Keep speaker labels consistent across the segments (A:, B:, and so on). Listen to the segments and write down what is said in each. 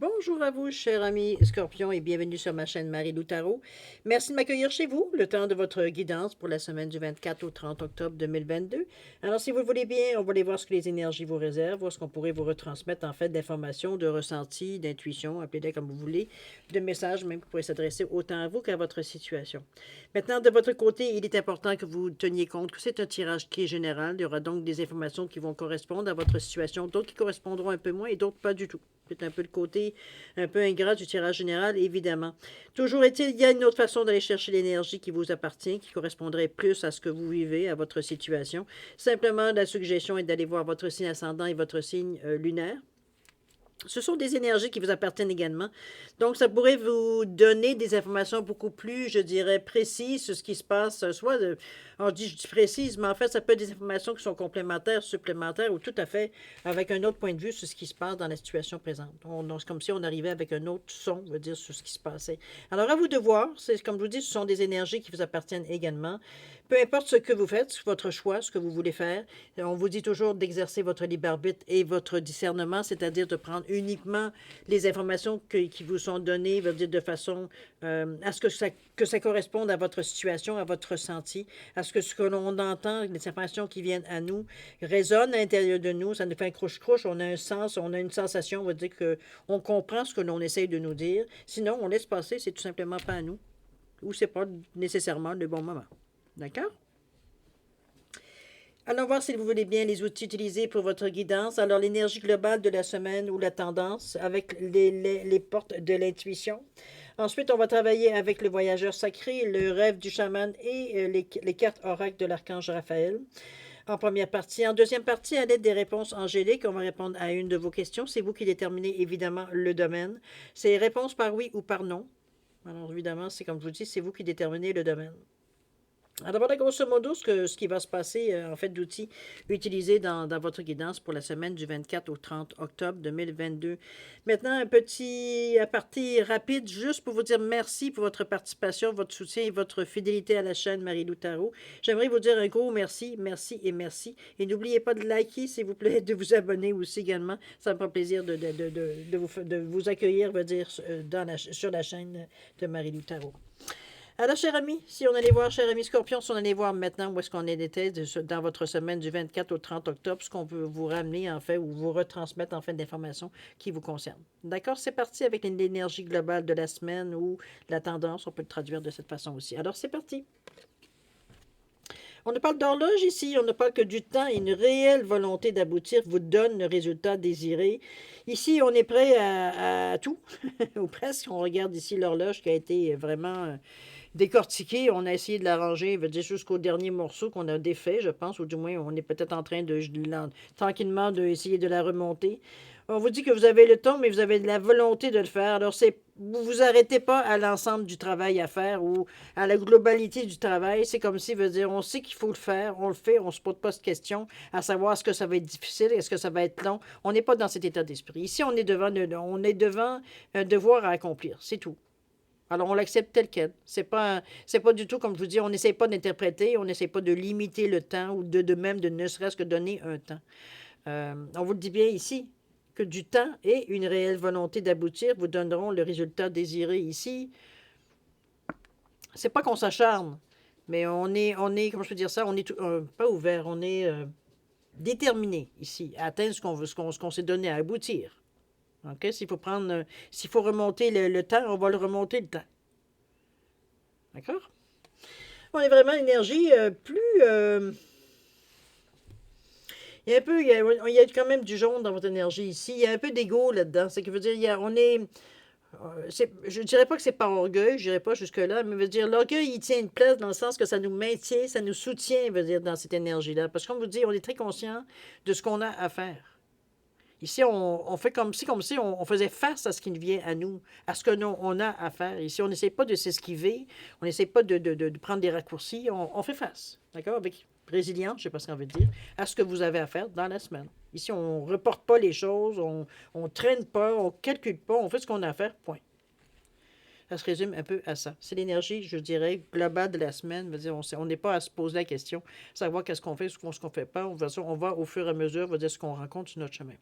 A: Bonjour à vous, chers amis Scorpion, et bienvenue sur ma chaîne Marie-Lou Tarot. Merci de m'accueillir chez vous, le temps de votre guidance pour la semaine du 24 au 30 octobre 2022. Alors, si vous le voulez bien, on va aller voir ce que les énergies vous réservent, voir ce qu'on pourrait vous retransmettre en fait d'informations, de ressentis, d'intuitions, appelez-les comme vous voulez, de messages même qui pourraient s'adresser autant à vous qu'à votre situation. Maintenant, de votre côté, il est important que vous teniez compte que c'est un tirage qui est général. Il y aura donc des informations qui vont correspondre à votre situation, d'autres qui correspondront un peu moins et d'autres pas du tout. C'est un peu le côté un peu ingrat du tirage général, évidemment. Toujours est-il, il y a une autre façon d'aller chercher l'énergie qui vous appartient, qui correspondrait plus à ce que vous vivez, à votre situation. Simplement, la suggestion est d'aller voir votre signe ascendant et votre signe lunaire. Ce sont des énergies qui vous appartiennent également. Donc, ça pourrait vous donner des informations beaucoup plus, je dirais, précises sur ce qui se passe, soit je dis précise, mais en fait, ça peut être des informations qui sont complémentaires, supplémentaires ou tout à fait avec un autre point de vue sur ce qui se passe dans la situation présente. C'est comme si on arrivait avec un autre son, on va dire, sur ce qui se passait. Alors, à vous de voir. C'est comme je vous dis, ce sont des énergies qui vous appartiennent également. Peu importe ce que vous faites, votre choix, ce que vous voulez faire, on vous dit toujours d'exercer votre libre arbitre et votre discernement, c'est-à-dire de prendre uniquement les informations qui vous sont données, veut dire de façon à ce que ça corresponde à votre situation, à votre ressenti, à ce que l'on entend, les informations qui viennent à nous, résonnent à l'intérieur de nous, ça nous fait un croche-croche, on a un sens, on a une sensation, on va dire qu'on comprend ce que l'on essaye de nous dire. Sinon, on laisse passer, c'est tout simplement pas à nous, ou c'est pas nécessairement le bon moment. D'accord? Allons voir si vous voulez bien les outils utilisés pour votre guidance. Alors, l'énergie globale de la semaine ou la tendance avec les portes de l'intuition. Ensuite, on va travailler avec le voyageur sacré, le rêve du chaman et les cartes oracles de l'archange Raphaël. En première partie. En deuxième partie, à l'aide des réponses angéliques, on va répondre à une de vos questions. C'est vous qui déterminez évidemment le domaine. C'est réponse par oui ou par non. Alors, évidemment, c'est comme je vous dis, c'est vous qui déterminez le domaine. Alors voilà, grosso modo, ce qui va se passer, en fait, d'outils utilisés dans votre guidance pour la semaine du 24 au 30 octobre 2022. Maintenant, un petit aparté rapide, juste pour vous dire merci pour votre participation, votre soutien et votre fidélité à la chaîne Marie-Lou Tarot. J'aimerais vous dire un gros merci, merci et merci. Et n'oubliez pas de liker, s'il vous plaît, de vous abonner aussi également. Ça me fera plaisir de vous accueillir, veut dire, sur la chaîne de Marie-Lou Tarot. Alors, cher ami, si on allait voir, cher ami Scorpion, si on allait voir maintenant où est-ce qu'on était dans votre semaine du 24 au 30 octobre, ce qu'on peut vous ramener, en fait, ou vous retransmettre, en fait, d'informations qui vous concernent. D'accord? C'est parti avec l'énergie globale de la semaine ou la tendance, on peut le traduire de cette façon aussi. Alors, c'est parti. On ne parle d'horloge ici, on ne parle que du temps et une réelle volonté d'aboutir vous donne le résultat désiré. Ici, on est prêt à tout, ou presque. On regarde ici l'horloge qui a été vraiment décortiquée. On a essayé de l'arranger, veut dire jusqu'au dernier morceau qu'on a défait, je pense, ou du moins on est peut-être en train de tranquillement d'essayer de la remonter. On vous dit que vous avez le temps, mais vous avez de la volonté de le faire. Alors, vous vous arrêtez pas à l'ensemble du travail à faire ou à la globalité du travail. C'est comme si, veut dire, on sait qu'il faut le faire, on le fait, on ne se pose pas de questions à savoir est-ce que ça va être difficile, est-ce que ça va être long. On n'est pas dans cet état d'esprit. Ici, on est devant un devoir à accomplir. C'est tout. Alors, on l'accepte tel quel. C'est pas du tout, comme je vous dis, on n'essaie pas d'interpréter, on n'essaie pas de limiter le temps ou de même de ne serait-ce que donner un temps. On vous le dit bien ici, que du temps et une réelle volonté d'aboutir vous donneront le résultat désiré ici. C'est pas qu'on s'acharne, mais on est, comment je peux dire ça, on est pas ouvert, on est déterminé ici à atteindre ce qu'on s'est donné à aboutir. OK? S'il faut remonter le temps, on va le remonter le temps. D'accord? On est vraiment énergie plus. Il y a quand même du jaune dans votre énergie ici. Il y a un peu d'ego là-dedans. Ce qui veut dire, on est. Je ne dirais pas que c'est par orgueil, je dirais pas jusque-là, mais veut dire l'orgueil, il tient une place dans le sens que ça nous maintient, ça nous soutient, veut dire, dans cette énergie-là. Parce que comme vous dites, on est très conscient de ce qu'on a à faire. Ici, on fait comme si on faisait face à ce qui vient à nous, à ce que on a à faire. Ici, on n'essaie pas de s'esquiver, on n'essaie pas de prendre des raccourcis, on fait face, d'accord, avec résilience, je ne sais pas ce qu'on veut dire, à ce que vous avez à faire dans la semaine. Ici, on ne reporte pas les choses, on ne traîne pas, on ne calcule pas, on fait ce qu'on a à faire, point. Ça se résume un peu à ça. C'est l'énergie, je dirais, globale de la semaine. Je veux dire, on n'est pas à se poser la question, savoir qu'est-ce qu'on fait, ce qu'on ne fait pas. On va au fur et à mesure, on va dire ce qu'on rencontre sur notre chemin.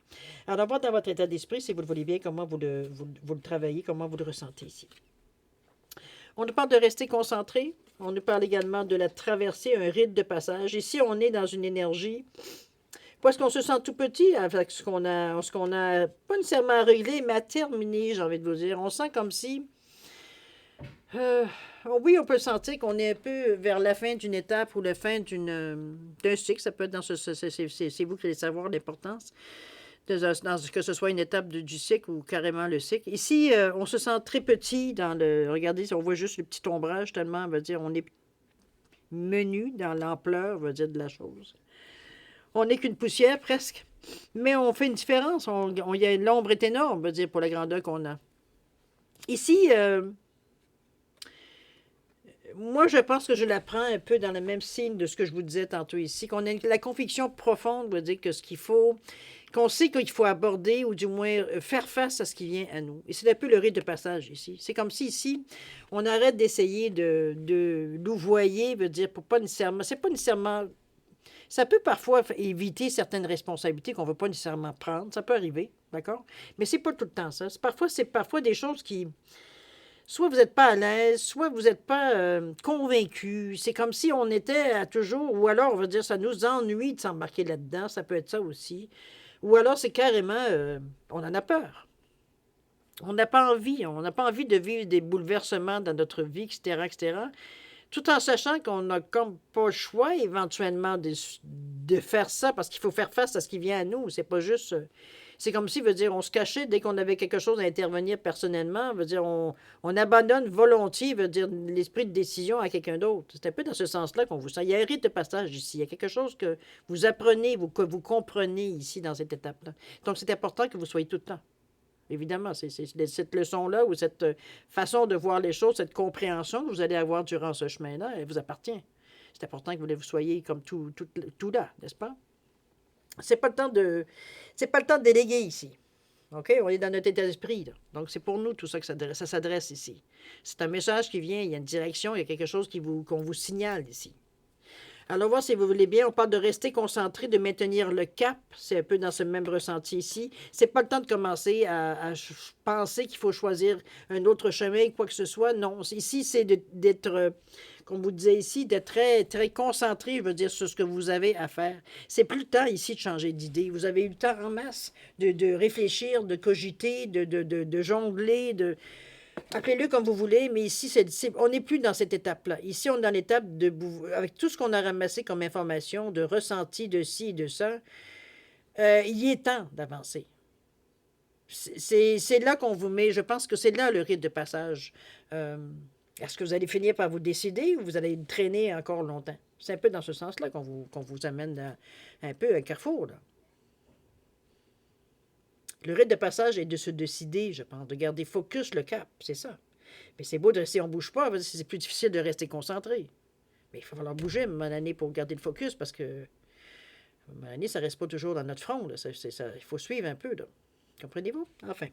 A: Alors, d'abord, dans votre état d'esprit, si vous le voulez bien, comment vous le travaillez, comment vous le ressentez ici. On nous parle de rester concentré. On nous parle également de la traversée, un rite de passage. Ici, on est dans une énergie parce qu'on se sent tout petit avec ce qu'on a pas nécessairement réglé, mais à terminer, j'ai envie de vous dire. On sent comme si, euh, oui, on peut sentir qu'on est un peu vers la fin d'une étape ou la fin d'un cycle. Ça peut être dans c'est vous qui allez savoir l'importance, que ce soit une étape du cycle ou carrément le cycle. Ici, on se sent très petit dans le... Regardez, si on voit juste le petit ombrage, tellement, on va dire, on est menu dans l'ampleur, on va dire, de la chose. On n'est qu'une poussière presque, mais on fait une différence. L'ombre est énorme, on va dire, pour la grandeur qu'on a. Ici, moi, je pense que je la prends un peu dans le même signe de ce que je vous disais tantôt ici, qu'on a la conviction profonde, on va dire, que ce qu'il faut, qu'on sait qu'il faut aborder, ou du moins faire face à ce qui vient à nous. Et c'est un peu le rite de passage ici. C'est comme si ici, on arrête d'essayer de louvoyer, veut dire, pour pas nécessairement... C'est pas nécessairement... Ça peut parfois éviter certaines responsabilités qu'on ne veut pas nécessairement prendre. Ça peut arriver, d'accord? Mais c'est pas tout le temps ça. C'est parfois des choses qui... Soit vous n'êtes pas à l'aise, soit vous n'êtes pas convaincu. C'est comme si on était à toujours... Ou alors, on va dire, ça nous ennuie de s'embarquer là-dedans. Ça peut être ça aussi. Ou alors, c'est carrément... on en a peur. On n'a pas envie. On n'a pas envie de vivre des bouleversements dans notre vie, etc., etc., tout en sachant qu'on n'a comme pas le choix éventuellement de faire ça parce qu'il faut faire face à ce qui vient à nous. C'est pas juste... C'est comme si, veut dire, on se cachait dès qu'on avait quelque chose à intervenir personnellement. Veut dire, on abandonne volontiers, veut dire, l'esprit de décision à quelqu'un d'autre. C'est un peu dans ce sens-là qu'on vous sent. Il y a un rite de passage ici. Il y a quelque chose que vous apprenez, que vous comprenez ici dans cette étape-là. Donc, c'est important que vous soyez tout le temps. Évidemment, c'est cette leçon-là ou cette façon de voir les choses, cette compréhension que vous allez avoir durant ce chemin-là, elle vous appartient. C'est important que vous soyez comme tout là, n'est-ce pas? C'est pas le temps de déléguer ici. OK? On est dans notre état d'esprit. Là. Donc, c'est pour nous tout ça que ça s'adresse ici. C'est un message qui vient, il y a une direction, il y a quelque chose qu'on vous signale ici. Alors, voir si vous voulez bien, on parle de rester concentré, de maintenir le cap. C'est un peu dans ce même ressenti ici. C'est pas le temps de commencer à penser qu'il faut choisir un autre chemin, quoi que ce soit. Non, ici, c'est d'être, comme vous disiez ici, d'être très, très concentré, je veux dire, sur ce que vous avez à faire. C'est plus le temps ici de changer d'idée. Vous avez eu le temps en masse de réfléchir, de cogiter, de jongler, appelez-le comme vous voulez, mais ici, on n'est plus dans cette étape-là. Ici, on est dans l'étape avec tout ce qu'on a ramassé comme information, de ressenti de ci et de ça, il est temps d'avancer. C'est là qu'on vous met, je pense que c'est là le rite de passage. Est-ce que vous allez finir par vous décider ou vous allez traîner encore longtemps? C'est un peu dans ce sens-là qu'on vous amène un peu à un carrefour, là. Le rite de passage est de se décider, je pense, de garder focus le cap, c'est ça. Mais c'est beau de si on ne bouge pas, c'est plus difficile de rester concentré. Mais il va falloir bouger à un moment donné pour garder le focus parce que à un moment donné, ça ne reste pas toujours dans notre front. Là. Il faut suivre un peu. Là. Comprenez-vous? Enfin.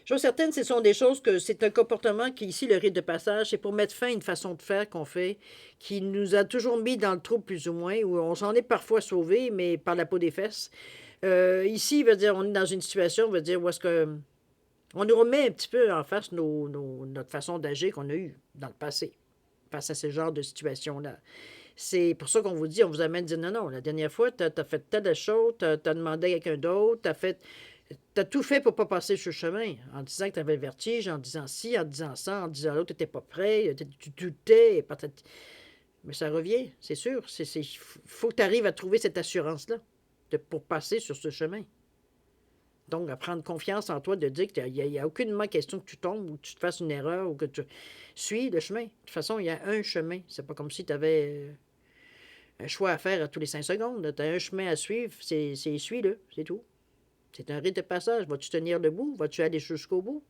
A: Chose certaine, ce sont des choses que c'est un comportement qui, ici, le rite de passage, c'est pour mettre fin à une façon de faire qu'on fait, qui nous a toujours mis dans le trou plus ou moins, où on s'en est parfois sauvé, mais par la peau des fesses. Ici, veut dire, on est dans une situation, veut dire, où est-ce que on nous remet un petit peu en face notre façon d'agir qu'on a eue dans le passé, face à ce genre de situation-là. C'est pour ça qu'on vous dit, on vous amène à dire non, non, la dernière fois, tu as fait telle chose, tu as demandé à quelqu'un d'autre, tu as tout fait pour ne pas passer sur le chemin, en disant que tu avais le vertige, en disant ci, en disant ça, en disant l'autre, tu n'étais pas prêt, tu doutais, mais ça revient, c'est sûr. Il faut que tu arrives à trouver cette assurance-là pour passer sur ce chemin. Donc, à prendre confiance en toi, de dire qu'il n'y a aucunement question que tu tombes ou que tu te fasses une erreur ou que tu suis le chemin. De toute façon, il y a un chemin. C'est pas comme si tu avais un choix à faire à tous les 5 secondes. Tu as un chemin à suivre, suis-le, c'est tout. C'est un rite de passage. Vas-tu tenir debout? Vas-tu aller jusqu'au bout?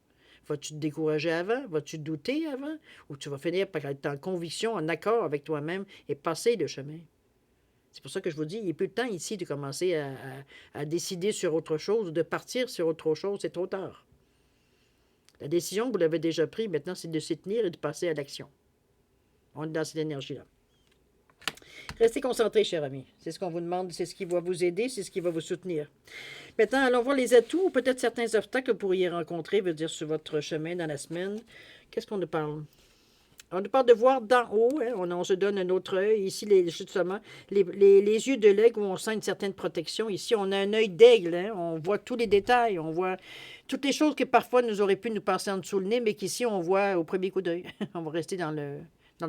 A: Vas-tu te décourager avant? Vas-tu douter avant? Ou tu vas finir par être en conviction, en accord avec toi-même et passer le chemin? C'est pour ça que je vous dis, il n'est plus le temps ici de commencer à décider sur autre chose ou de partir sur autre chose. C'est trop tard. La décision, vous l'avez déjà prise, maintenant, c'est de s'y tenir et de passer à l'action. On est dans cette énergie-là. Restez concentrés, chers amis. C'est ce qu'on vous demande, c'est ce qui va vous aider, c'est ce qui va vous soutenir. Maintenant, allons voir les atouts ou peut-être certains obstacles que vous pourriez rencontrer, veut dire sur votre chemin dans la semaine. Qu'est-ce qu'on nous parle? On nous parle de voir d'en haut, hein, on se donne un autre œil. Ici, justement, les yeux de l'aigle où on sent une certaine protection. Ici, on a un œil d'aigle, hein, on voit tous les détails, on voit toutes les choses que parfois nous auraient pu nous passer en dessous le nez, mais qu'ici, on voit au premier coup d'œil. On va rester dans le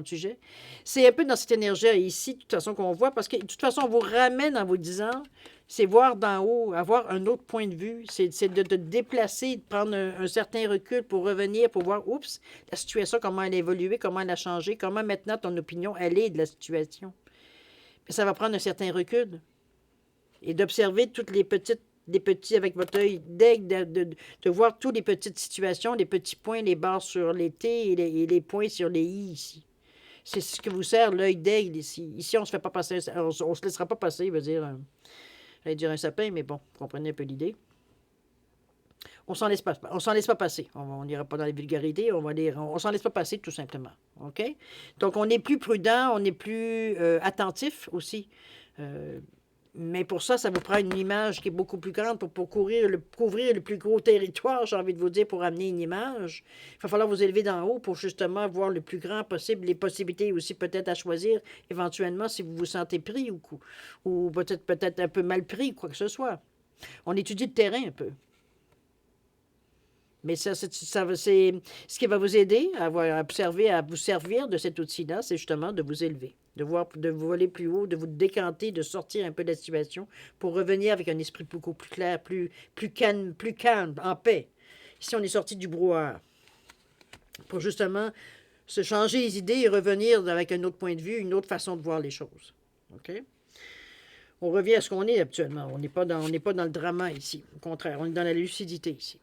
A: sujet. C'est un peu dans cette énergie ici, de toute façon, qu'on voit, parce que de toute façon, on vous ramène en vous disant, c'est voir d'en haut, avoir un autre point de vue, c'est de te déplacer, de prendre un certain recul pour revenir, pour voir, oups, la situation, comment elle a évolué, comment elle a changé, comment maintenant ton opinion, elle est de la situation. Mais ça va prendre un certain recul. Et d'observer toutes les petits avec votre œil d'aigle, de voir toutes les petites situations, les petits points, les barres sur les T et les points sur les I ici. C'est ce que vous sert l'œil d'aigle ici. Ici, on se fait pas passer, on se laissera pas passer, veut dire, j'allais dire un sapin, mais bon, vous comprenez un peu l'idée. On s'en laisse pas passer. On n'ira pas dans les vulgarités, on s'en laisse pas passer tout simplement. OK? Donc, on est plus prudent, on est plus attentif aussi. Mais pour ça, ça vous prend une image qui est beaucoup plus grande pour couvrir le plus gros territoire, j'ai envie de vous dire, pour amener une image. Il va falloir vous élever d'en haut pour justement voir le plus grand possible, les possibilités aussi peut-être à choisir, éventuellement, si vous vous sentez pris ou peut-être un peu mal pris, quoi que ce soit. On étudie le terrain un peu. Mais ça c'est ce qui va vous aider à observer, à vous servir de cet outil-là, c'est justement de vous élever, de vous aller plus haut, de vous décanter, de sortir un peu de la situation pour revenir avec un esprit beaucoup plus clair, plus calme, en paix. Ici, on est sorti du brouhaha pour justement se changer les idées et revenir avec un autre point de vue, une autre façon de voir les choses. OK? On revient à ce qu'on est habituellement. On n'est pas dans le drama ici. Au contraire, on est dans la lucidité ici.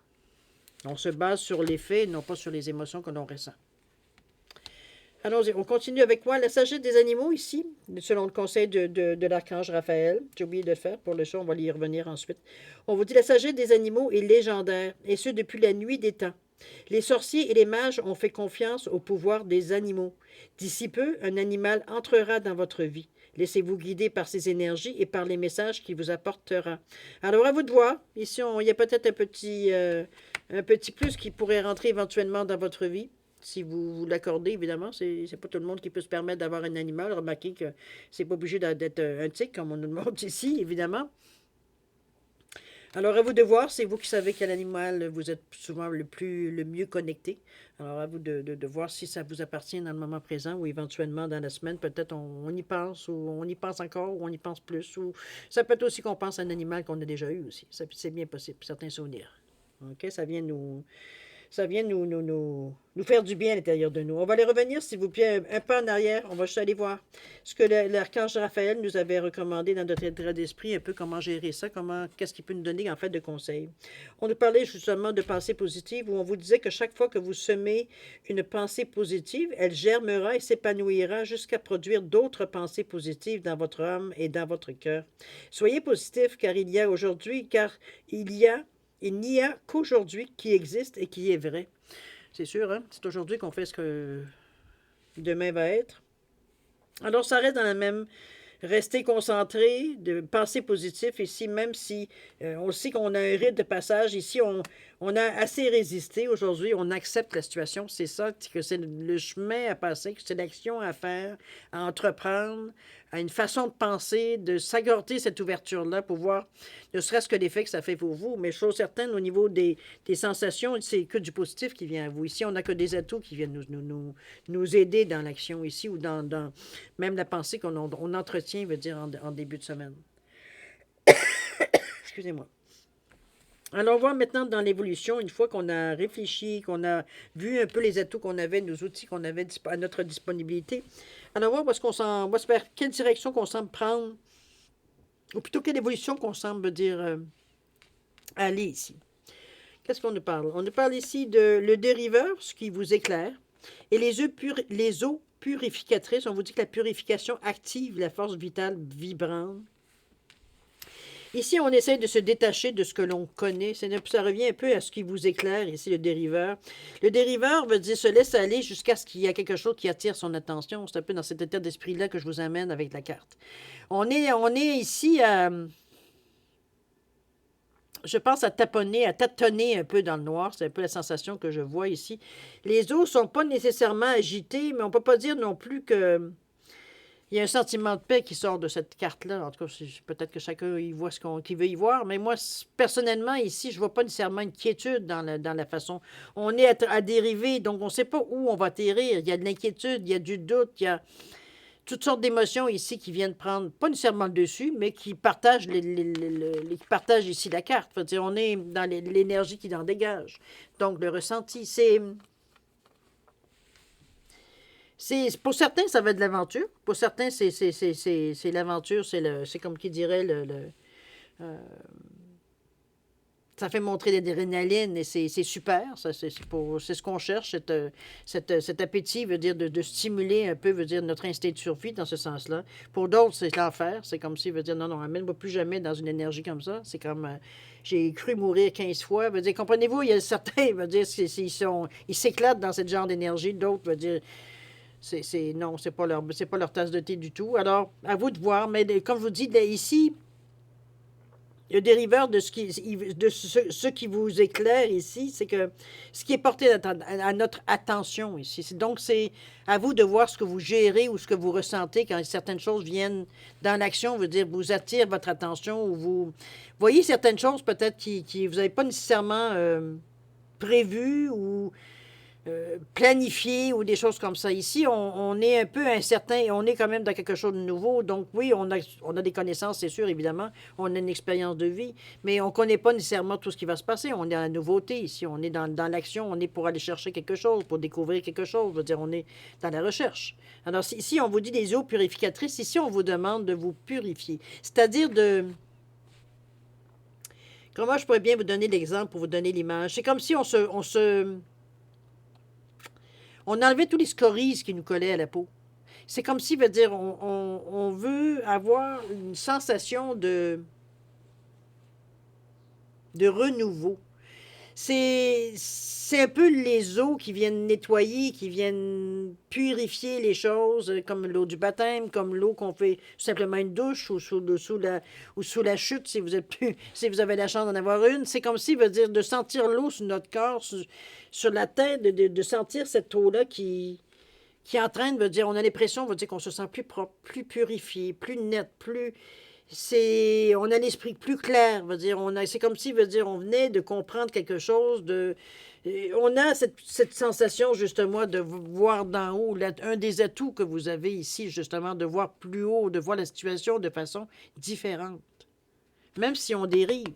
A: On se base sur les faits, non pas sur les émotions que l'on ressent. Allons-y, on continue avec quoi? La sagesse des animaux ici, selon le conseil de l'archange Raphaël. J'ai oublié de le faire pour le show, on va y revenir ensuite. On vous dit la sagesse des animaux est légendaire, et ce depuis la nuit des temps. Les sorciers et les mages ont fait confiance au pouvoir des animaux. D'ici peu, un animal entrera dans votre vie. Laissez-vous guider par ses énergies et par les messages qu'il vous apportera. Alors, à vous de voir. Ici, il y a peut-être un petit plus qui pourrait rentrer éventuellement dans votre vie, si vous l'accordez, évidemment. C'est pas tout le monde qui peut se permettre d'avoir un animal. Remarquez que c'est pas obligé d'être un tigre, comme on nous demande ici, évidemment. Alors, à vous de voir, c'est vous qui savez quel animal vous êtes souvent le mieux connecté. Alors, à vous de voir si ça vous appartient dans le moment présent ou éventuellement dans la semaine, peut-être on y pense ou on y pense encore ou on y pense plus. Ou ça peut être aussi qu'on pense à un animal qu'on a déjà eu aussi. C'est bien possible, certains souvenirs. OK? Ça vient nous faire du bien à l'intérieur de nous. On va aller revenir, s'il vous plaît, un peu en arrière. On va juste aller voir ce que l'archange Raphaël nous avait recommandé dans notre état d'esprit, un peu comment gérer ça, qu'est-ce qu'il peut nous donner en fait de conseils. On nous parlait justement de pensée positive, où on vous disait que chaque fois que vous semez une pensée positive, elle germera et s'épanouira jusqu'à produire d'autres pensées positives dans votre âme et dans votre cœur. Soyez positifs, il n'y a qu'aujourd'hui qui existe et qui est vrai. C'est sûr, hein? C'est aujourd'hui qu'on fait ce que demain va être. Alors, ça reste dans la même... Rester concentré, de penser positif ici, même si on sait qu'on a un rite de passage. Ici, on a assez résisté. Aujourd'hui, on accepte la situation. C'est ça, que c'est le chemin à passer, que c'est l'action à faire, à entreprendre, à une façon de penser, de s'agorter cette ouverture-là pour voir ne serait-ce que l'effet que ça fait pour vous. Mais chose certaine, au niveau des sensations, c'est que du positif qui vient à vous. Ici, on n'a que des atouts qui viennent nous aider dans l'action ici ou dans même la pensée qu'on entretient, veut dire, en début de semaine. Excusez-moi. Alors, on voit maintenant dans l'évolution, une fois qu'on a réfléchi, qu'on a vu un peu les atouts qu'on avait, nos outils qu'on avait à notre disponibilité. Alors, on va vers quelle direction qu'on semble prendre, ou plutôt quelle évolution qu'on semble dire aller ici. Qu'est-ce qu'on nous parle? On nous parle ici de le dériveur, ce qui vous éclaire, et les eaux purificatrices. On vous dit que la purification active la force vitale vibrante. Ici, on essaie de se détacher de ce que l'on connaît. Ça revient un peu à ce qui vous éclaire, ici, le dériveur. Le dériveur veut dire se laisse aller jusqu'à ce qu'il y ait quelque chose qui attire son attention. C'est un peu dans cet état d'esprit-là que je vous amène avec la carte. On est ici à, je pense, à taponner, à tâtonner un peu dans le noir. C'est un peu la sensation que je vois ici. Les eaux ne sont pas nécessairement agitées, mais on ne peut pas dire non plus que il y a un sentiment de paix qui sort de cette carte-là. En tout cas, peut-être que chacun y voit qu'il veut y voir, mais moi, personnellement, ici, je ne vois pas nécessairement une quiétude dans la façon. On est à dériver, donc on ne sait pas où on va atterrir. Il y a de l'inquiétude, il y a du doute, il y a toutes sortes d'émotions ici qui viennent prendre, pas nécessairement le dessus, mais qui partagent, qui partagent ici la carte. Faut dire, on est dans l'énergie qui en dégage. Donc, le ressenti, pour certains, ça va être de l'aventure. Pour certains, c'est l'aventure, c'est comme qui dirait euh, ça fait montrer l'adrénaline et c'est super. C'est ce qu'on cherche. Cet appétit veut dire de stimuler un peu, veut dire notre instinct de survie dans ce sens-là. Pour d'autres, c'est l'enfer. C'est comme s'il veut dire non, non, amène-moi plus jamais dans une énergie comme ça. C'est comme j'ai cru mourir 15 fois. Veut dire, comprenez-vous, il y a certains, veut dire, ils s'éclatent dans ce genre d'énergie. D'autres, veut dire, non, c'est pas leur tasse de thé du tout. Alors, à vous de voir. Mais comme je vous dis, ici, le dériveur de ce qui vous éclaire ici, c'est que ce qui est porté à notre attention ici. Donc, c'est à vous de voir ce que vous gérez ou ce que vous ressentez quand certaines choses viennent dans l'action, veut dire vous attirent votre attention ou vous voyez certaines choses peut-être qui vous n'avez pas nécessairement prévues ou planifié ou des choses comme ça. Ici, on est un peu incertain et on est quand même dans quelque chose de nouveau. Donc oui, on a des connaissances, c'est sûr, évidemment. On a une expérience de vie, mais on ne connaît pas nécessairement tout ce qui va se passer. On est dans la nouveauté ici. On est dans l'action. On est pour aller chercher quelque chose, pour découvrir quelque chose. Je veux dire, on est dans la recherche. Alors, ici, on vous dit des eaux purificatrices. Ici, on vous demande de vous purifier. C'est-à-dire de... Comment je pourrais bien vous donner l'exemple pour vous donner l'image? C'est comme si on enlevait tous les scories qui nous collaient à la peau. C'est comme si, veut dire, on veut avoir une sensation de renouveau. C'est un peu les eaux qui viennent nettoyer, qui viennent purifier les choses, comme l'eau du baptême, comme l'eau qu'on fait simplement une douche ou sous la chute, si vous avez la chance d'en avoir une. C'est comme si, veut dire, de sentir l'eau sur notre corps, sur la tête, de sentir cette eau-là qui entraîne, veut dire, on a l'impression, veut dire qu'on se sent plus propre, plus purifié, plus net, on a l'esprit plus clair, veut dire, c'est comme si, veut dire, on venait de comprendre quelque chose, on a cette sensation, justement, de voir d'en haut, un des atouts que vous avez ici, justement, de voir plus haut, de voir la situation de façon différente, même si on dérive.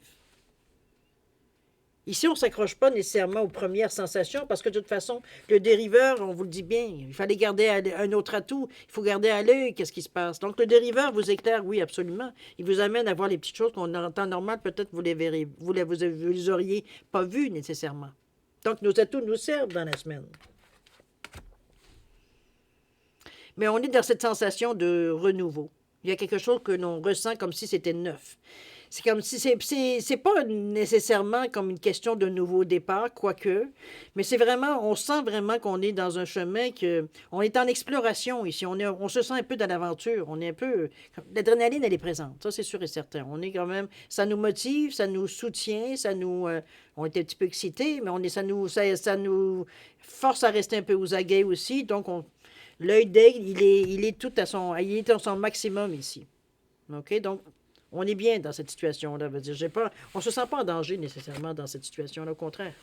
A: Ici, on ne s'accroche pas nécessairement aux premières sensations parce que de toute façon, le dériveur, on vous le dit bien, il fallait garder un autre atout, il faut garder à l'œil qu'est-ce qui se passe. Donc, le dériveur vous éclaire, oui, absolument. Il vous amène à voir les petites choses qu'on en temps normal, peut-être vous les verrez, vous les auriez pas vues nécessairement. Donc, nos atouts nous servent dans la semaine. Mais on est dans cette sensation de renouveau. Il y a quelque chose que l'on ressent comme si c'était neuf. C'est comme si c'est pas nécessairement comme une question de nouveau départ, quoique, mais c'est vraiment, on sent vraiment qu'on est dans un chemin on est en exploration ici, on se sent un peu dans l'aventure, on est un peu, l'adrénaline elle est présente, ça c'est sûr et certain. On est quand même, ça nous motive, ça nous soutient, on est un petit peu excités, mais ça nous force à rester un peu aux aguets aussi, donc l'œil d'aigle, il est il est à son maximum ici. OK, donc on est bien dans cette situation-là. On ne se sent pas en danger nécessairement dans cette situation-là, au contraire.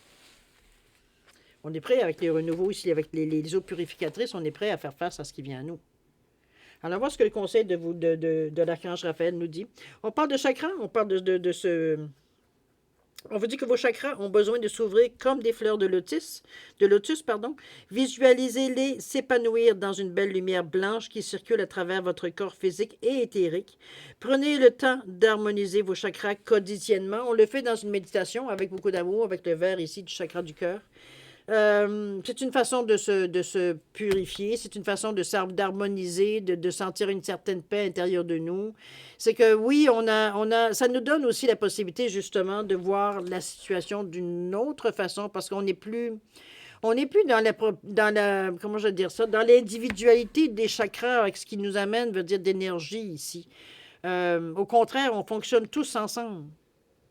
A: On est prêt avec les renouveaux ici, avec les eaux purificatrices, on est prêt à faire face à ce qui vient à nous. Alors, voilà ce que le conseil de l'archange Raphaël nous dit. On parle de chakra, on parle de ce... On vous dit que vos chakras ont besoin de s'ouvrir comme des fleurs de lotus. Visualisez-les s'épanouir dans une belle lumière blanche qui circule à travers votre corps physique et éthérique. Prenez le temps d'harmoniser vos chakras quotidiennement. On le fait dans une méditation avec beaucoup d'amour, avec le verre ici du chakra du cœur. C'est une façon de se purifier, c'est une façon d'harmoniser, de sentir une certaine paix intérieure de nous. C'est que oui, ça nous donne aussi la possibilité justement de voir la situation d'une autre façon parce on n'est plus comment je veux dire ça, dans l'individualité des chakras, avec ce qui nous amène, veut dire, d'énergie ici. Au contraire, on fonctionne tous ensemble.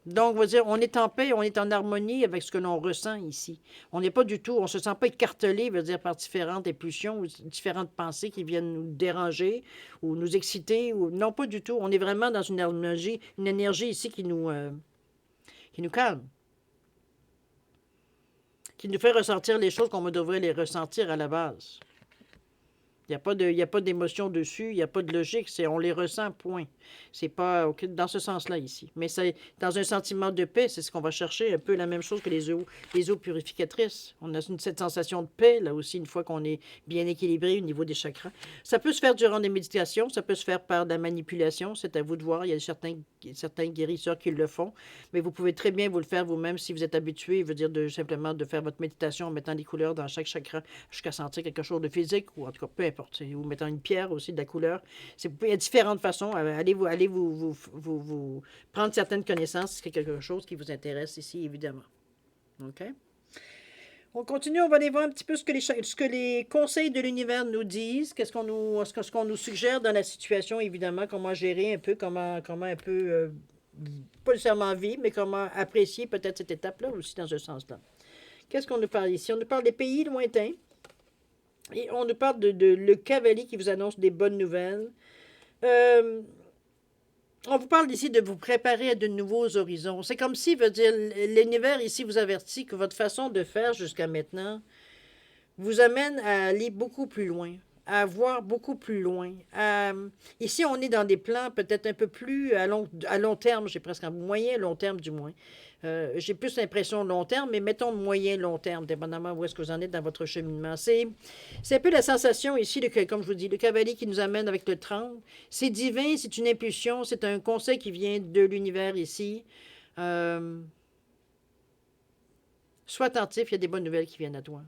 A: Donc, on va dire, on est en paix, on est en harmonie avec ce que l'on ressent ici. On n'est pas du tout, on se sent pas écartelé, veut dire, par différentes impulsions ou différentes pensées qui viennent nous déranger ou nous exciter. Non, pas du tout. On est vraiment dans une énergie ici qui nous calme, qui nous fait ressentir les choses comme on devrait les ressentir à la base. Il n'y a pas d'émotion dessus, il n'y a pas de logique, on les ressent, point. C'est pas dans ce sens-là ici. Mais c'est dans un sentiment de paix, c'est ce qu'on va chercher, un peu la même chose que les eaux purificatrices. On a cette sensation de paix, là aussi, une fois qu'on est bien équilibré au niveau des chakras. Ça peut se faire durant des méditations, ça peut se faire par de la manipulation, c'est à vous de voir. Il y a certains guérisseurs qui le font, mais vous pouvez très bien vous le faire vous-même si vous êtes habitué, veut dire simplement de faire votre méditation en mettant des couleurs dans chaque chakra jusqu'à sentir quelque chose de physique, ou en tout cas, peu importe. Ou mettant une pierre aussi de la couleur. Il y a différentes façons. Allez vous prendre certaines connaissances si c'est quelque chose qui vous intéresse ici, évidemment. OK? On continue, on va aller voir un petit peu ce que les conseils de l'univers nous disent, ce qu'on nous suggère dans la situation, évidemment, comment gérer un peu, comment un peu, pas nécessairement vivre, mais comment apprécier peut-être cette étape-là aussi dans ce sens-là. Qu'est-ce qu'on nous parle ici? On nous parle des pays lointains. Et on nous parle de le cavalier qui vous annonce des bonnes nouvelles. On vous parle ici de vous préparer à de nouveaux horizons. C'est comme si, veut dire, l'univers ici vous avertit que votre façon de faire jusqu'à maintenant vous amène à aller beaucoup plus loin, à voir beaucoup plus loin. Ici, on est dans des plans peut-être un peu plus à long terme, j'ai presque un moyen long terme du moins. J'ai plus l'impression long terme, mais mettons moyen long terme, dépendamment où est-ce que vous en êtes dans votre cheminement. C'est un peu la sensation ici, comme je vous dis, le cavalier qui nous amène avec le 30. C'est divin, c'est une impulsion, c'est un conseil qui vient de l'univers ici. Sois attentif, il y a des bonnes nouvelles qui viennent à toi.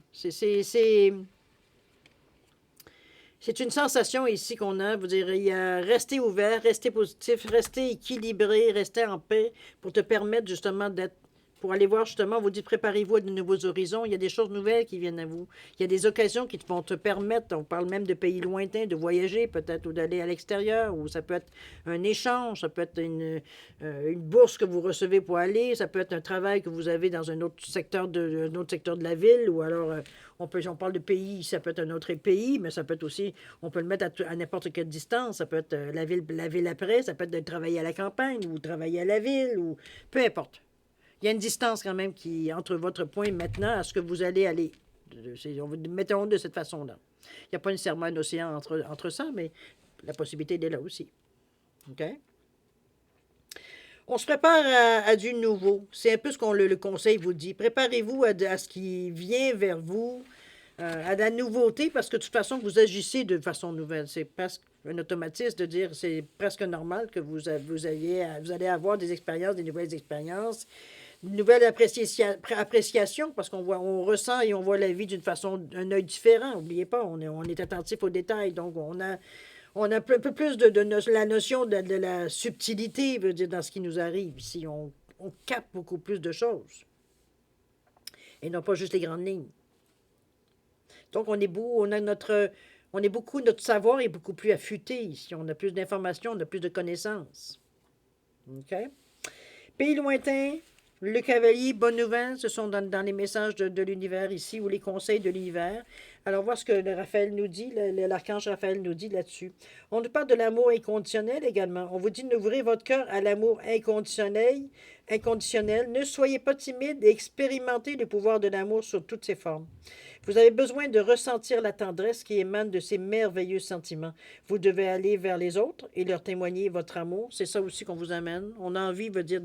A: C'est une sensation ici qu'on a. Vous dire, il y a rester ouvert, rester positif, rester équilibré, rester en paix pour te permettre justement pour aller voir justement, on vous dit préparez-vous à de nouveaux horizons. Il y a des choses nouvelles qui viennent à vous. Il y a des occasions qui vont te permettre, on parle même de pays lointains, de voyager peut-être ou d'aller à l'extérieur, ou ça peut être un échange, ça peut être une bourse que vous recevez pour aller, ça peut être un travail que vous avez dans un autre secteur de la ville, ou alors on parle de pays, ça peut être un autre pays, mais ça peut être aussi, on peut le mettre à n'importe quelle distance, ça peut être la ville après, ça peut être de travailler à la campagne, ou travailler à la ville, ou peu importe. Il y a une distance quand même entre votre point maintenant à ce que vous allez aller. Mettons de cette façon-là. Il n'y a pas nécessairement un océan entre ça, mais la possibilité est là aussi. OK? On se prépare à du nouveau. C'est un peu ce qu'on le conseil vous dit. Préparez-vous à ce qui vient vers vous, à la nouveauté, parce que de toute façon, vous agissez de façon nouvelle. C'est presque un automatisme de dire c'est presque normal que vous allez avoir des expériences, des nouvelles expériences, une nouvelle appréciation, parce on ressent et on voit la vie d'une façon, d'un œil différent. N'oubliez pas, on est attentif aux détails. Donc, on a un peu plus la notion de la subtilité, veut dire, dans ce qui nous arrive. Ici, on capte beaucoup plus de choses. Et non pas juste les grandes lignes. Donc, notre savoir est beaucoup plus affûté ici. On a plus d'informations, on a plus de connaissances. OK? Pays lointain, le cavalier, bonne nouvelle, ce sont dans les messages de l'univers ici, ou les conseils de l'univers. Alors, voir ce que Raphaël nous dit, l'archange Raphaël nous dit là-dessus. On nous parle de l'amour inconditionnel également. On vous dit d'ouvrir votre cœur à l'amour inconditionnel. Ne soyez pas timide et expérimentez le pouvoir de l'amour sur toutes ses formes. Vous avez besoin de ressentir la tendresse qui émane de ces merveilleux sentiments. Vous devez aller vers les autres et leur témoigner votre amour. C'est ça aussi qu'on vous amène. On a envie, veut dire,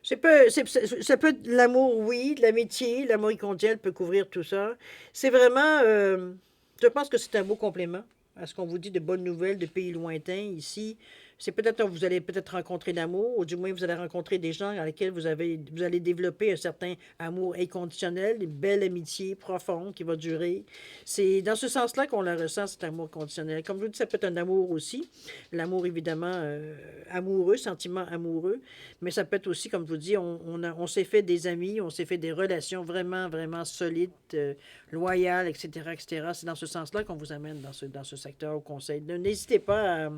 A: ça peut être l'amour, oui, de l'amitié, l'amour inconditionnel peut couvrir tout ça. C'est vraiment, je pense que c'est un beau complément à ce qu'on vous dit de bonnes nouvelles de pays lointains ici. C'est peut-être vous allez peut-être rencontrer l'amour, ou du moins vous allez rencontrer des gens dans lesquels vous allez développer un certain amour inconditionnel, une belle amitié profonde qui va durer. C'est dans ce sens-là qu'on le ressent, cet amour conditionnel. Comme je vous dis, ça peut être un amour aussi. L'amour, évidemment, amoureux, sentiment amoureux. Mais ça peut être aussi, comme je vous dis, on s'est fait des amis, on s'est fait des relations vraiment, vraiment solides, loyales, etc., etc. C'est dans ce sens-là qu'on vous amène dans ce secteur au conseil. N'hésitez pas à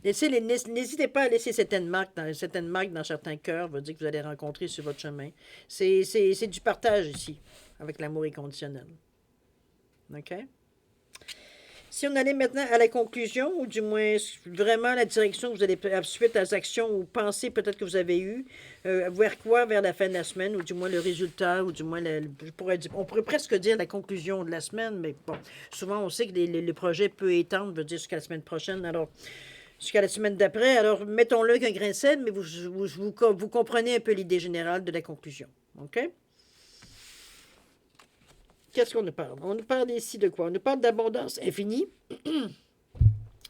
A: N'hésitez pas à laisser certaines marques dans certains cœurs, veut dire que vous allez rencontrer sur votre chemin. C'est du partage ici, avec l'amour inconditionnel. OK? Si on allait maintenant à la conclusion, ou du moins vraiment la direction que vous allez suite à les actions ou pensées peut-être que vous avez eues, vers quoi vers la fin de la semaine, ou du moins le résultat, ou du moins, on pourrait presque dire la conclusion de la semaine, mais bon, souvent on sait que le projet peut étendre, veut dire jusqu'à la semaine prochaine, alors jusqu'à la semaine d'après. Alors, mettons-le avec un grain de sel, mais vous comprenez un peu l'idée générale de la conclusion. OK? Qu'est-ce qu'on nous parle? On nous parle ici de quoi? On nous parle d'abondance infinie.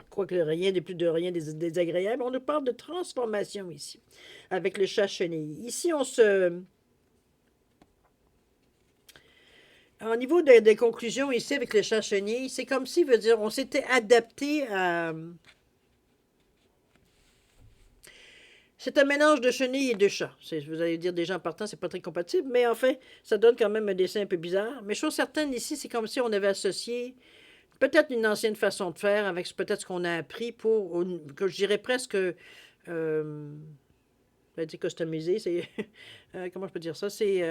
A: Quoique rien de plus de rien désagréable. On nous parle de transformation ici, avec le chat chenille. Ici, au niveau des conclusions ici avec le chat chenille, c'est comme si, veut dire, on s'était adapté à... C'est un mélange de chenilles et de chat. Vous allez dire déjà en partant, c'est pas très compatible, mais en fait, ça donne quand même un dessin un peu bizarre. Mais chose certaine, ici, c'est comme si on avait associé peut-être une ancienne façon de faire avec peut-être ce qu'on a appris pour, que je dirais presque, je vais dire customisé, c'est, comment je peux dire ça, c'est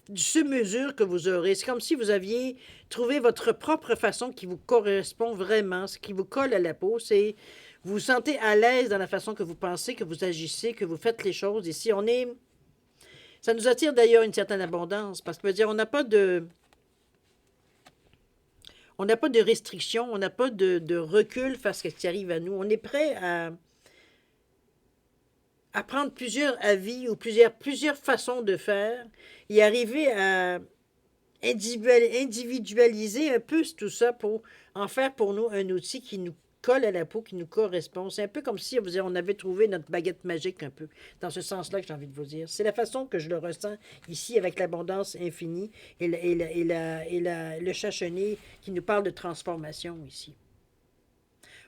A: du sur-mesure que vous aurez. C'est comme si vous aviez trouvé votre propre façon qui vous correspond vraiment, ce qui vous colle à la peau. C'est vous vous sentez à l'aise dans la façon que vous pensez, que vous agissez, que vous faites les choses. Ici, ça nous attire d'ailleurs une certaine abondance parce que veut dire on n'a pas de restrictions, on n'a pas de recul face à ce qui arrive à nous. On est prêt à prendre plusieurs avis ou plusieurs façons de faire et arriver à individualiser un peu tout ça pour en faire pour nous un outil qui nous colle à la peau, qui nous correspond. C'est un peu comme si on avait trouvé notre baguette magique un peu, dans ce sens-là que j'ai envie de vous dire. C'est la façon que je le ressens ici avec l'abondance infinie et le chat chenille qui nous parle de transformation ici.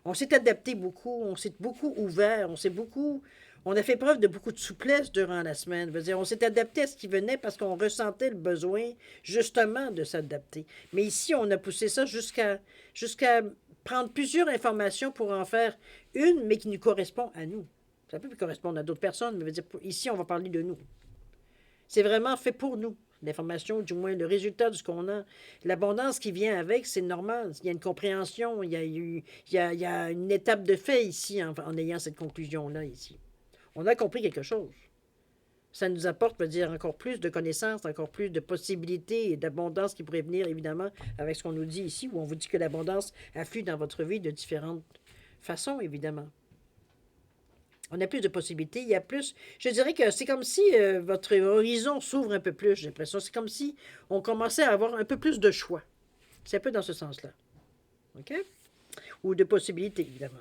A: On s'est adapté beaucoup, on s'est beaucoup ouvert, on a fait preuve de beaucoup de souplesse durant la semaine. Veut dire, on s'est adapté à ce qui venait parce qu'on ressentait le besoin justement de s'adapter. Mais ici, on a poussé ça jusqu'à prendre plusieurs informations pour en faire une, mais qui nous correspond à nous. Ça peut correspondre à d'autres personnes, mais veut dire, ici, on va parler de nous. C'est vraiment fait pour nous. L'information, du moins le résultat de ce qu'on a, l'abondance qui vient avec, c'est normal. Il y a une compréhension, il y a une étape de fait ici en ayant cette conclusion-là ici. On a compris quelque chose. Ça nous apporte, peut dire, encore plus de connaissances, encore plus de possibilités et d'abondance qui pourrait venir, évidemment, avec ce qu'on nous dit ici, où on vous dit que l'abondance afflue dans votre vie de différentes façons, évidemment. On a plus de possibilités, il y a plus... Je dirais que c'est comme si votre horizon s'ouvre un peu plus, j'ai l'impression. C'est comme si on commençait à avoir un peu plus de choix. C'est un peu dans ce sens-là. OK? Ou de possibilités, évidemment.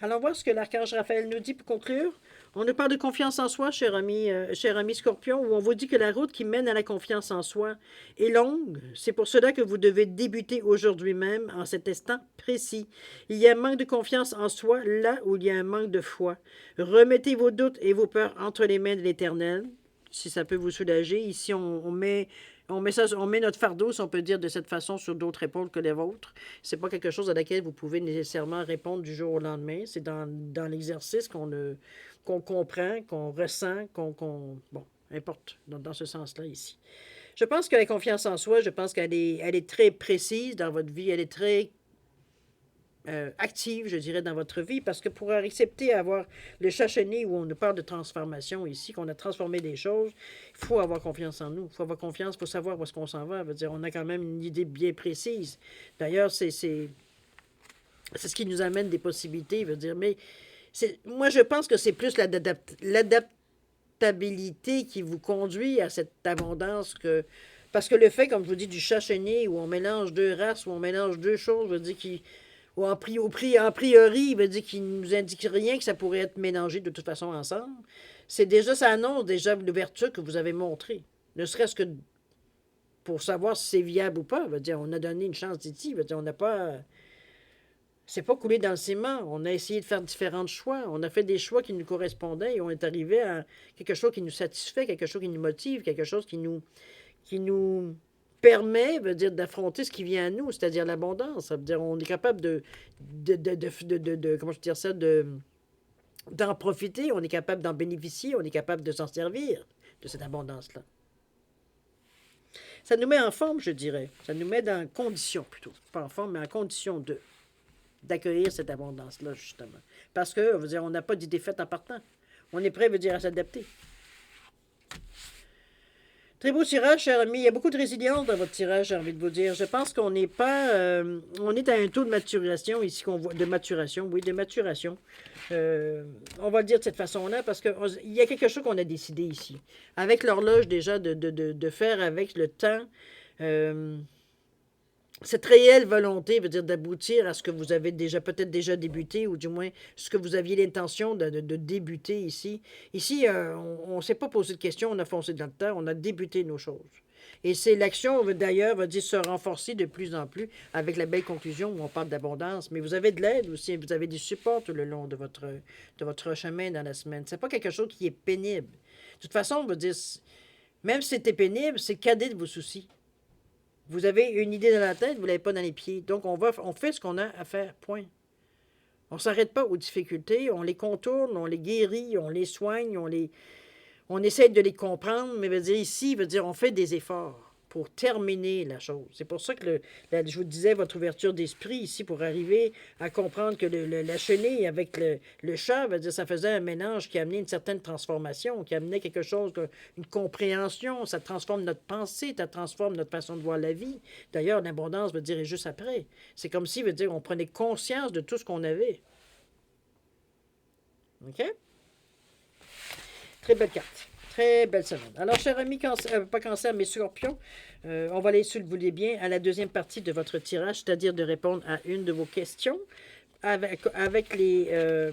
A: Allons voir ce que l'archange Raphaël nous dit pour conclure. On nous parle de confiance en soi, cher ami Scorpion, où on vous dit que la route qui mène à la confiance en soi est longue. C'est pour cela que vous devez débuter aujourd'hui même, en cet instant précis. Il y a un manque de confiance en soi là où il y a un manque de foi. Remettez vos doutes et vos peurs entre les mains de l'Éternel, si ça peut vous soulager. Ici, on met notre fardeau, si on peut dire de cette façon, sur d'autres épaules que les vôtres. C'est pas quelque chose à laquelle vous pouvez nécessairement répondre du jour au lendemain. C'est dans l'exercice qu'on comprend, qu'on ressent, bon, importe, dans ce sens-là ici. Je pense que la confiance en soi, je pense qu'elle est très précise dans votre vie, elle est très active, je dirais, dans votre vie, parce que pour accepter avoir le chat chenille où on nous parle de transformation ici, qu'on a transformé des choses, il faut avoir confiance en nous. Il faut avoir confiance, il faut savoir où est-ce qu'on s'en va. Veut dire, on a quand même une idée bien précise. D'ailleurs, c'est ce qui nous amène des possibilités. Veut dire, mais moi, je pense que c'est plus l'adaptabilité qui vous conduit à cette abondance que... Parce que le fait, comme je vous dis, du chat chenille, où on mélange deux races, où on mélange deux choses, veut dire ou a priori, il veut dire qu'il ne nous indique rien que ça pourrait être mélangé de toute façon ensemble. C'est déjà, ça annonce déjà l'ouverture que vous avez montrée. Ne serait-ce que pour savoir si c'est viable ou pas. Veut dire, on a donné une chance d'ici. Veut dire, on n'a pas. C'est pas coulé dans le ciment. On a essayé de faire différents choix. On a fait des choix qui nous correspondaient et on est arrivé à quelque chose qui nous satisfait, quelque chose qui nous motive, quelque chose qui nous permet, veut dire, d'affronter ce qui vient à nous, c'est-à-dire l'abondance. Ça veut dire, on est capable comment je veux dire ça, d'en profiter, on est capable d'en bénéficier, on est capable de s'en servir de cette abondance-là. Ça nous met en forme, je dirais. Ça nous met dans condition, plutôt. Pas en forme, mais en condition d'accueillir cette abondance-là, justement. Parce que, veut dire, on n'a pas d'idée faite en partant. On est prêt, veut dire, à s'adapter. Très beau tirage, cher ami. Il y a beaucoup de résilience dans votre tirage, j'ai envie de vous dire. Je pense qu'on n'est pas... on est à un taux de maturation ici qu'on voit... De maturation, oui, de maturation. On va le dire de cette façon-là parce qu'il y a quelque chose qu'on a décidé ici. Avec l'horloge, déjà, de faire avec le temps... cette réelle volonté veut dire d'aboutir à ce que vous avez déjà peut-être déjà débuté, ou du moins ce que vous aviez l'intention de débuter ici. Ici, on ne s'est pas posé de questions, on a foncé dans le temps, on a débuté nos choses. Et c'est l'action, d'ailleurs, va dire se renforcer de plus en plus avec la belle conclusion où on parle d'abondance. Mais vous avez de l'aide aussi, vous avez des supports tout le long de votre chemin dans la semaine. C'est pas quelque chose qui est pénible. De toute façon, on va dire, même si c'était pénible, c'est cadet de vos soucis. Vous avez une idée dans la tête, vous ne l'avez pas dans les pieds. Donc, on fait ce qu'on a à faire, point. On ne s'arrête pas aux difficultés, on les contourne, on les guérit, on les soigne, on essaie de les comprendre, mais veut dire, ici, veut dire, on fait des efforts pour terminer la chose. C'est pour ça que, je vous disais, votre ouverture d'esprit ici, pour arriver à comprendre que la chenille avec le chat, veut dire, ça faisait un mélange qui amenait une certaine transformation, qui amenait quelque chose, une compréhension, ça transforme notre pensée, ça transforme notre façon de voir la vie. D'ailleurs, l'abondance, veut dire, est juste après. C'est comme si, veut dire, on prenait conscience de tout ce qu'on avait. OK? Très belle carte. Très belle semaine. Alors, cher ami, pas cancer, mais scorpion, on va aller, si vous voulez bien, à la deuxième partie de votre tirage, c'est-à-dire de répondre à une de vos questions avec les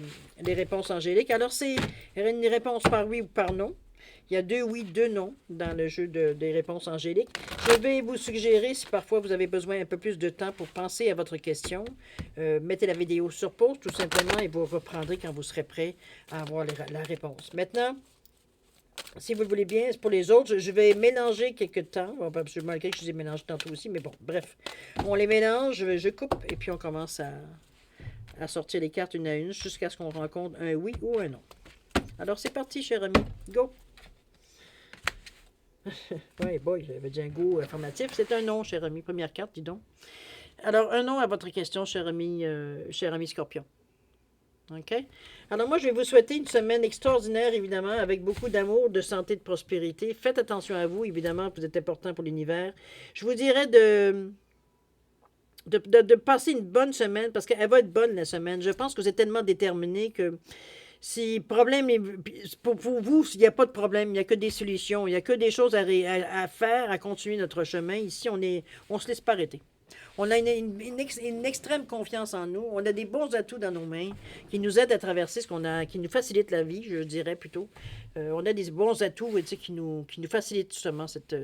A: réponses angéliques. Alors, c'est une réponse par oui ou par non. Il y a 2 oui, 2 non dans le jeu des réponses angéliques. Je vais vous suggérer, si parfois vous avez besoin un peu plus de temps pour penser à votre question, mettez la vidéo sur pause tout simplement et vous reprendrez quand vous serez prêt à avoir la réponse. Maintenant, si vous le voulez bien, pour les autres, je vais mélanger quelques temps. Malgré que je les ai mélangés tantôt aussi, mais bon, bref. On les mélange, je coupe et puis on commence à sortir les cartes une à une jusqu'à ce qu'on rencontre un oui ou un non. Alors c'est parti, cher ami. Go! Oui, boy, j'avais dit un go affirmatif. C'est un non, cher ami. Première carte, dis donc. Alors, un non à votre question, cher ami Scorpion. OK? Alors, moi, je vais vous souhaiter une semaine extraordinaire, évidemment, avec beaucoup d'amour, de santé, de prospérité. Faites attention à vous, évidemment, vous êtes important pour l'univers. Je vous dirais de passer une bonne semaine, parce qu'elle va être bonne, la semaine. Je pense que vous êtes tellement déterminés que si problème, pour vous, il n'y a pas de problème, il n'y a que des solutions, il n'y a que des choses à faire, à continuer notre chemin. Ici, on ne se laisse pas arrêter. On a une extrême confiance en nous. On a des bons atouts dans nos mains qui nous aident à traverser qui nous facilitent la vie, je dirais plutôt. On a des bons atouts qui nous facilitent justement cette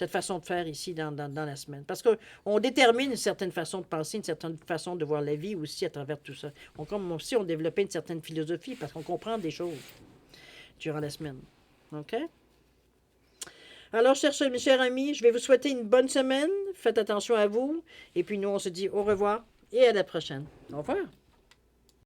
A: façon de faire ici dans la semaine. Parce qu'on détermine une certaine façon de penser, une certaine façon de voir la vie aussi à travers tout ça. Comme aussi, on développait une certaine philosophie parce qu'on comprend des choses durant la semaine. OK? Alors, chers amis, je vais vous souhaiter une bonne semaine. Faites attention à vous. Et puis, nous, on se dit au revoir et à la prochaine. Au revoir.